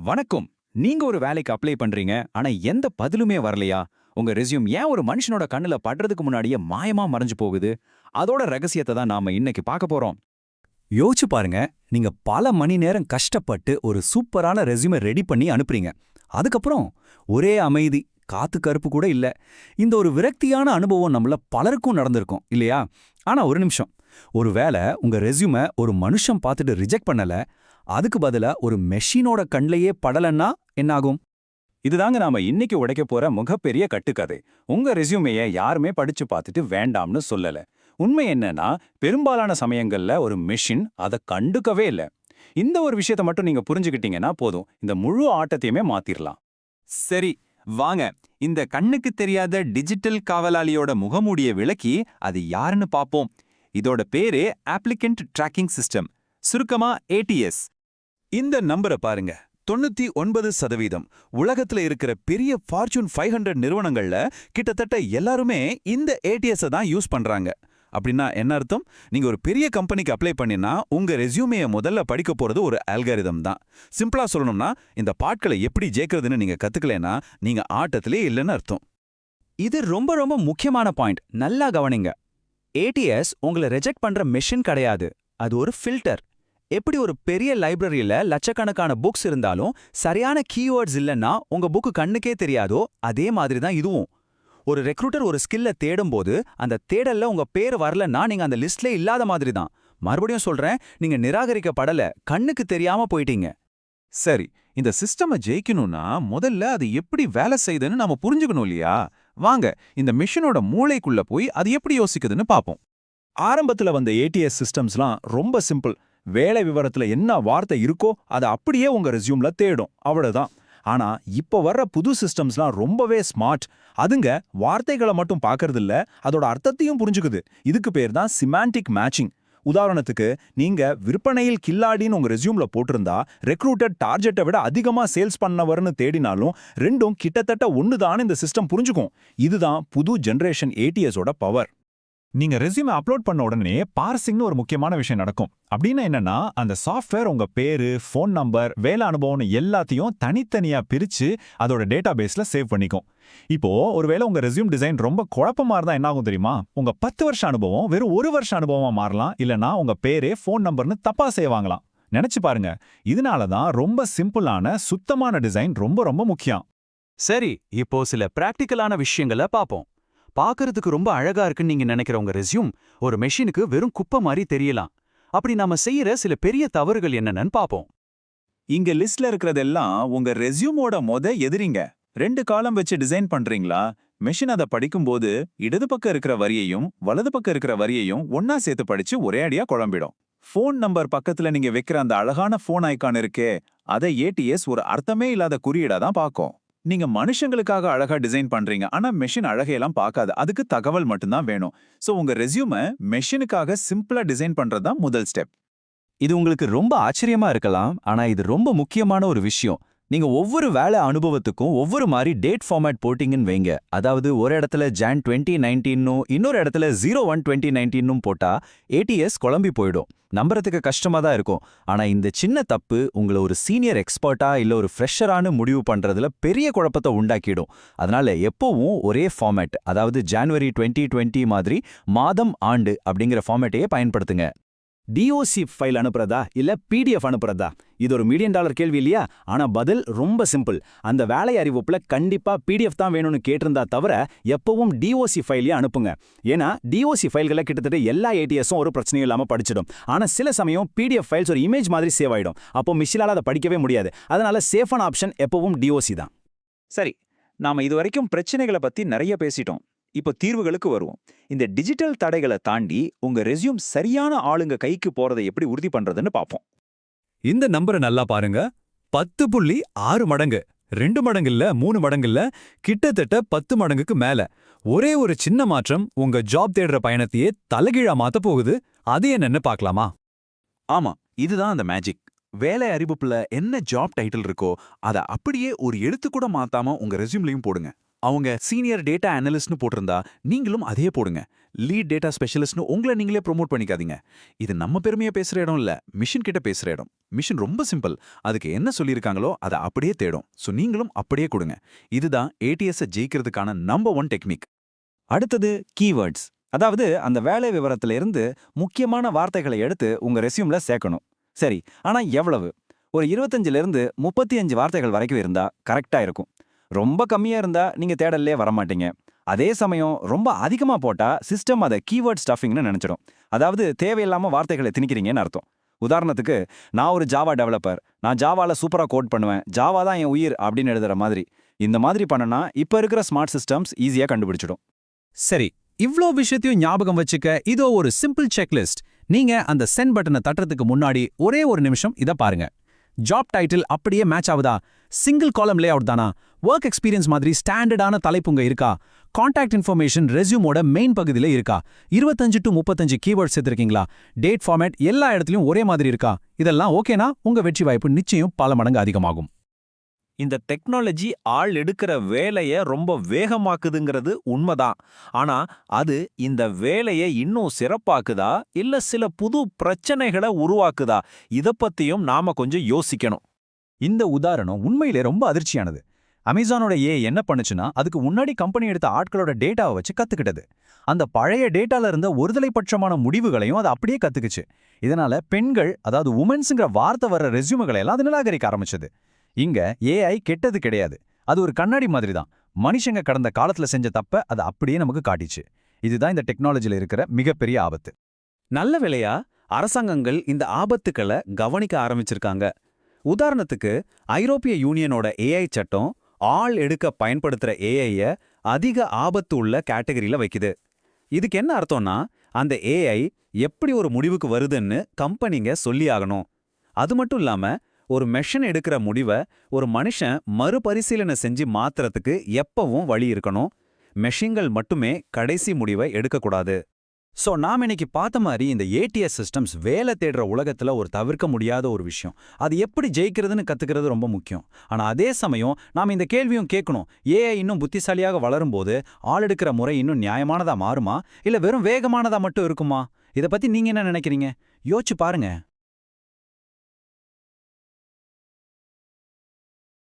வணக்கம். நீங்க ஒரு வேலைக்கு அப்ளை பண்றீங்க, ஆனா எந்த பதிலுமே வரலையா? உங்க ரெஸ்யூம் ஏன் ஒரு மனுஷனோட கண்ணுல படுறதுக்கு முன்னாடியே மாயமா மறைஞ்சு போகுது? அதோட ரகசியத்தை தான் நாம இன்னைக்கு பார்க்க போறோம். யோசிச்சு பாருங்க, நீங்க பல மணி நேரம் கஷ்டப்பட்டு ஒரு சூப்பரான ரெஸ்யூமை ரெடி பண்ணி அனுப்புறீங்க. அதுக்கப்புறம் ஒரே அமைதி, காத்து கருப்பு கூட இல்ல. இந்த ஒரு விரக்தியான அனுபவம் நம்மள பலருக்கும் நடந்திருக்கும், இல்லையா? ஆனா ஒரு நிமிஷம். ஒருவேளை உங்க ரெஸ்யூமை ஒரு மனுஷன் பார்த்துட்டு ரிஜெக்ட் பண்ணல, அதுக்கு பதிலா ஒரு மெஷினோட கண்லையே படலன்னா என்னாகும்? இதுதாங்க நாம இன்னைக்கு உடைக்க போற மிகப்பெரிய கட்டுக்கதை. உங்க ரெஸ்யூமைய யாருமே படிச்சு பார்த்துட்டு வேண்டாம்னு சொல்லல. உண்மை என்னன்னா, பெரும்பாலான சமயங்கள்ல ஒரு மெஷின் அதை கண்டுக்கவே இல்ல. இந்த ஒரு விஷயத்தை மட்டும் நீங்க புரிஞ்சுக்கிட்டீங்கன்னா போதும், இந்த முழு ஆட்டத்தையுமே மாத்திரலாம். சரி, வாங்க இந்த கண்ணுக்கு தெரியாத டிஜிட்டல் காவலாளியோட முகமூடிய விளக்கி அது யாருன்னு பாப்போம். இதோட பேரு அப்ளிகன்ட் ட்ராக்கிங் சிஸ்டம், சுருக்கமா ATS. இந்த நம்பரை பாருங்க. 99% உலகத்துல இருக்கிற பெரிய ஃபார்ச்சூன் 500 நிறுவனங்கள்ல கிட்டத்தட்ட எல்லாருமே இந்த ATS தான் யூஸ் பண்றாங்க. அப்படின்னா என்ன அர்த்தம்? நீங்க ஒரு பெரிய கம்பெனிக்கு அப்ளை பண்ணினா உங்க ரெஸ்யூமையை முதல்ல படிக்க போறது ஒரு அல்காரிதம் தான். சிம்பிளா சொல்லணும்னா, இந்த பாட்களை எப்படி ஜெயிக்கிறதுன்னு நீங்க கத்துக்கலைன்னா நீங்க ஆட்டத்திலே இல்லைன்னு அர்த்தம். இது ரொம்ப ரொம்ப முக்கியமான பாயிண்ட். நல்லா கவனிங்க. ATS உங்களை ரிஜெக்ட் பண்ற மெஷின் கிடையாது. அது ஒரு ஃபில்டர். எப்படி ஒரு பெரிய லைப்ரரியில லட்சக்கணக்கான புக்ஸ் இருந்தாலும் சரியான கீவேர்ட்ஸ் இல்லைன்னா உங்க புக்கு கண்ணுக்கே தெரியாதோ, அதே மாதிரி தான் இதுவும். ஒரு ரெக்ரூட்டர் ஒரு ஸ்கில்ல தேடும்போது அந்த தேடல்ல உங்க பேர் வரலன்னா நீங்க அந்த லிஸ்ட்ல இல்லாத மாதிரி தான். மறுபடியும் சொல்றேன், நீங்க நிராகரிக்கப்படல, கண்ணுக்கு தெரியாம போயிட்டீங்க. சரி, இந்த சிஸ்டமை ஜெயிக்கணும்னா முதல்ல அது எப்படி வேலை செய்யுதுன்னு நாம புரிஞ்சுக்கணும் இல்லையா? வாங்க இந்த மிஷினோட மூளைக்குள்ள போய் அது எப்படி யோசிக்குதுன்னு பாப்போம். ஆரம்பத்துல வந்த ATS சிஸ்டம்ஸ்லாம் ரொம்ப சிம்பிள். வேலை விவரத்துல என்ன வார்த்தை இருக்கோ அதை அப்படியே உங்க ரெஸ்யூம்ல தேடும், அவ்வளவுதான். ஆனா இப்ப வர்ற புது சிஸ்டம்ஸ்லாம் ரொம்பவே ஸ்மார்ட். அதுங்க வார்த்தைகளை மட்டும் பார்க்கறது இல்ல, அதோட அர்த்தத்தையும் புரிஞ்சுக்குது. இதுக்கு பேர் தான் சிமான்டிக் மேட்சிங். உதாரணத்துக்கு, நீங்க விற்பனையில் கில்லாடின்னு உங்க ரெஸ்யூம்ல போட்டிருந்தா ரெக்ரூட்டர் டார்கெட்டை விட அதிகமா சேல்ஸ் பண்ணவர்னு தேடினாலும் ரெண்டும் கிட்டத்தட்ட ஒண்ணுதான் இந்த சிஸ்டம் புரிஞ்சுக்கும். இதுதான் புது ஜெனரேஷன் ATS-ஓட பவர். நீங்க ரெஸ்யூமை அப்லோட் பண்ண உடனே பார்சிங்னு ஒரு முக்கியமான விஷயம் நடக்கும். அப்படின்னா என்னன்னா, அந்த சாஃப்ட்வேர் உங்க பேரு, ஃபோன் நம்பர், வேலை அனுபவம்னு எல்லாத்தையும் தனித்தனியா பிரிச்சு அதோட டேட்டாபேஸ்ல சேவ் பண்ணிக்கும். இப்போ ஒருவேளை உங்க ரெஸ்யூம் டிசைன் ரொம்ப குழப்பமா இருந்தா என்ன ஆகும் தெரியுமா? உங்க 10 வருஷ அனுபவம் வெறும் 1 வருஷ அனுபவமா மாறலாம், இல்லனா உங்க பேரே ஃபோன் நம்பர்னு தப்பா செய்வாங்களாம். நினைச்சு பாருங்க. இதனால தான் ரொம்ப சிம்பிளான சுத்தமான டிசைன் ரொம்ப ரொம்ப முக்கியம். சரி, இப்போ சில பிராக்டிக்கலான விஷயங்களை பாப்போம். பார்க்கறதுக்கு ரொம்ப அழகா இருக்குன்னு நீங்க நினைக்கிற உங்க ரெஸ்யூம் ஒரு மெஷினுக்கு வெறும் குப்பை மாதிரி தெரியலாம். அப்படி நாம செய்யற சில பெரிய தவறுகள் என்னன்னு பாப்போம். இங்க லிஸ்ட்ல இருக்கிறதெல்லாம் உங்க ரெஸ்யூமோட எதிரிங்க. 2 காலம் வச்சு டிசைன் பண்றீங்களா? மெஷின் அதை படிக்கும்போது இடது பக்கம் இருக்கிற வரியையும் வலது பக்கம் இருக்கிற வரியையும் ஒன்னா சேர்த்து படிச்சு ஒரே அடியா குழம்பிடும். ஃபோன் நம்பர் பக்கத்துல நீங்க வைக்கிற அந்த அழகான ஃபோன் ஐகான் இருக்கே, அதை ATS ஒரு அர்த்தமே இல்லாத குறியீடா தான் பார்க்கும். நீங்க மனுஷங்களுக்காக அழகா டிசைன் பண்றீங்க, ஆனா மெஷின் அழகையெல்லாம் பார்க்காது. அதுக்கு தகவல் மட்டும்தான் வேணும். சோ உங்க ரெஸ்யூமை மெஷினுக்காக சிம்பிளா டிசைன் பண்றதுதான் முதல் ஸ்டெப். இது உங்களுக்கு ரொம்ப ஆச்சரியமா இருக்கலாம், ஆனா இது ரொம்ப முக்கியமான ஒரு விஷயம். நீங்க ஒவ்வொரு வேலை அனுபவத்துக்கும் ஒவ்வொரு மாதிரி டேட் ஃபார்மேட் போட்டிங்கன்னு வைங்க. அதாவது ஒரு இடத்துல Jan 2019 இன்னொரு இடத்துல 01/2019 போட்டா ATS குழம்பி போயிடும். நம்புறதுக்கு கஷ்டமா தான் இருக்கும். ஆனா இந்த சின்ன தப்பு உங்களை ஒரு சீனியர் எக்ஸ்பர்ட்டா இல்ல ஒரு ஃப்ரெஷரானு முடிவு பண்றதுல பெரிய குழப்பத்தை உண்டாக்கிடும். அதனால எப்பவும் ஒரே ஃபார்மேட், அதாவது January 2020 மாதிரி மாதம் ஆண்டு அப்படிங்கிற ஃபார்மேட்டையே பயன்படுத்துங்க. DOC ஃபைல் அனுப்புறதா இல்ல PDF அனுப்புறதா? இது ஒரு $1 மில்லியன் கேள்வி இல்லையா? ஆனா பதில் ரொம்ப சிம்பிள். அந்த வேலை அறிவிப்புல கண்டிப்பா PDF தான் வேணும்னு கேட்டிருந்தா தவிர எப்பவும் DOC ஃபைலையே அனுப்புங்க. ஏன்னா DOC ஃபைல்களை கிட்டத்தட்ட எல்லா ATS-உம் ஒரு பிரச்சனையும் இல்லாம படிச்சிடும். ஆனா சில சமயம் PDF ஃபைல்ஸ் ஒரு இமேஜ் மாதிரி சேவ் ஆயிடும். அப்போ மிஷினால அதை படிக்கவே முடியாது. அதனால சேஃபான ஆப்ஷன் எப்பவும் DOC தான். சரி, நாம இதுவரைக்கும் பிரச்சனைகளை பத்தி நிறைய பேசிட்டோம். இப்போ தீர்வுகளுக்கு வருவோம். இந்த டிஜிட்டல் தடைகளை தாண்டி உங்க ரெஸ்யூம் சரியான ஆளுங்க கைக்கு போறதை எப்படி உறுதி பண்றதுன்னு பாப்போம். இந்த நம்பரை நல்லா பாருங்க. 10.6 மடங்கு, 2 மடங்கு இல்ல, 3 மடங்கு இல்ல, கிட்டத்தட்ட 10 மடங்குக்கு மேல. ஒரே ஒரு சின்ன மாற்றம் உங்க ஜாப் தேடுற பயணத்தையே தலைகீழா மாத்த போகுது. அது என்னன்னு பார்க்கலாமா? ஆமா, இதுதான் அந்த மேஜிக். வேலை அறிவிப்புல என்ன ஜாப் டைட்டில் இருக்கோ அதை அப்படியே ஒரு எழுத்து கூட மாத்தாம உங்க ரெஸ்யூம்லயும் போடுங்க. அவங்க சீனியர் டேட்டா அனலிஸ்ட்னு போட்டிருந்தா நீங்களும் அதே போடுங்க. லீட் டேட்டா ஸ்பெஷலிஸ்ட்னு உங்களை நீங்களே ப்ரோமோட் பண்ணிக்காதீங்க. இது நம்ம பெருமையா பேசுற இடம் இல்ல, மிஷின் கிட்ட பேசுற இடம். மிஷின் ரொம்ப சிம்பிள். அதுக்கு என்ன சொல்லியிருக்காங்களோ அதை அப்படியே தேடும். ஸோ நீங்களும் அப்படியே கொடுங்க. இதுதான் ஏடிஎஸ் ஜெயிக்கிறதுக்கான நம்பர் 1 டெக்னிக். அடுத்தது கீவேர்ட்ஸ். அதாவது அந்த வேலை விவரத்துல இருந்து முக்கியமான வார்த்தைகளை எடுத்து உங்க ரெஸ்யூம்ல சேர்க்கணும். சரி, ஆனா எவ்வளவு? ஒரு 25ல இருந்து 35 வார்த்தைகள் வரைக்கும் இருந்தா கரெக்டா இருக்கும். ரொம்ப கம்மியா இருந்தா நீங்க தேடல்லே வரமாட்டீங்க. அதே சமயம் ரொம்ப அதிகமா போட்டா சிஸ்டம் அதை கீவேர்ட் ஸ்டஃபிங்னு நினைச்சிடும். அதாவது தேவையில்லாம வார்த்தைகளை திணிக்கிறீங்கன்னு அர்த்தம். உதாரணத்துக்கு, நான் ஒரு ஜாவா டெவலப்பர், நான் ஜாவால சூப்பரா கோட் பண்ணுவேன், ஜாவா தான் என் உயிர் அப்படின்னு எழுதுற மாதிரி. இந்த மாதிரி பண்ணனா இப்ப இருக்கிற ஸ்மார்ட் சிஸ்டம்ஸ் ஈஸியா கண்டுபிடிச்சிடும். சரி, இவ்ளோ விஷயத்தையும் ஞாபகம் வச்சுக்க இதோ ஒரு சிம்பிள் செக்லிஸ்ட். நீங்க அந்த சென்ட் பட்டனை தட்டுறதுக்கு முன்னாடி ஒரே ஒரு நிமிஷம் இத பாருங்க. ஜாப் டைட்டில் அப்படியே மேட்ச் ஆகுதா? சிங்கிள் காலம் லே அவுட் தானா? ஒர்க் எக்ஸ்பீரியன்ஸ் மாதிரி ஸ்டாண்டர்டான தலைப்புங்க இருக்கா? கான்டாக்ட் இன்ஃபர்மேஷன் ரெஸ்யூமோட மெயின் பகுதியில இருக்கா? 25 to 35 கீவேர்ட்ஸ் எடுத்திருக்கீங்களா? டேட் ஃபார்மேட் எல்லா இடத்துலயும் ஒரே மாதிரி இருக்கா? இதெல்லாம் ஓகேனா உங்க வெற்றி வாய்ப்பு நிச்சயம் பல மடங்கு அதிகமாகும். இந்த டெக்னாலஜி ஆள் எடுக்கிற வேலையை ரொம்ப வேகமாக்குதுங்கிறது உண்மைதான். ஆனா அது இந்த வேலையை இன்னும் சிறப்பாக்குதா இல்ல சில புது பிரச்சனைகளை உருவாக்குதா? இத பத்தியும் நாம கொஞ்சம் யோசிக்கணும். இந்த உதாரணம் உண்மையிலே ரொம்ப அதிர்ச்சியானது. அமேசானோட என்ன பண்ணுச்சுன்னா, அதுக்கு முன்னாடி கம்பெனி எடுத்த ஆட்களோட டேட்டாவை வச்சு கத்துக்கிட்டது. அந்த பழைய டேட்டால இருந்த ஒருதலைப்பட்சமான முடிவுகளையும் அது அப்படியே கத்துக்குச்சு. இதனால பெண்கள், அதாவது உமன்ஸுங்கிற வார்த்தை வர்ற ரெஸ்யூம்களை எல்லாம் அது நிராகரிக்க ஆரம்பிச்சது. இங்க ஏஐ கெட்டது கிடையாது. அது ஒரு கண்ணாடி மாதிரி தான். மனுஷங்க கடந்த காலத்துல செஞ்ச தப்ப அது அப்படியே நமக்கு காட்டிச்சு. இதுதான் இந்த டெக்னாலஜில இருக்கிற மிகப்பெரிய ஆபத்து. நல்ல வேளையா அரசாங்கங்கள் இந்த ஆபத்துக்களை கவனிக்க ஆரம்பிச்சிருக்காங்க. உதாரணத்துக்கு, ஐரோப்பிய யூனியனோட ஏஐ சட்டம் ஆள் எடுக்க பயன்படுத்துற ஏஐய அதிக ஆபத்து உள்ள கேட்டகரியில வைக்குது. இதுக்கு என்ன அர்த்தம்னா, அந்த ஏஐ எப்படி ஒரு முடிவுக்கு வருதுன்னு கம்பெனிங்க சொல்லியாகணும். அது மட்டும் இல்லாம, ஒரு மெஷின் எடுக்கிற முடிவை ஒரு மனுஷன் மறுபரிசீலனை செஞ்சு மாத்துறதுக்கு எப்பவும் வழி இருக்கணும். மெஷின்கள் மட்டுமே கடைசி முடிவை எடுக்கக்கூடாது. சோ நாம இன்னைக்கு பார்த்த மாதிரி இந்த ஏடிஎஸ் சிஸ்டம்ஸ் வேலை தேடுற உலகத்துல ஒரு தவிர்க்க முடியாத ஒரு விஷயம். அது எப்படி ஜெயிக்கிறதுன்னு கத்துக்கிறது ரொம்ப முக்கியம். ஆனா அதே சமயம் நாம இந்த கேள்வியும் கேட்கணும். ஏஐ இன்னும் புத்திசாலியாக வளரும்போது ஆள் எடுக்கிற முறை இன்னும் நியாயமானதா மாறுமா, இல்ல வெறும் வேகமானதா மட்டும் இருக்குமா? இத பத்தி நீங்க என்ன நினைக்கிறீங்க? யோசிச்சு பாருங்க.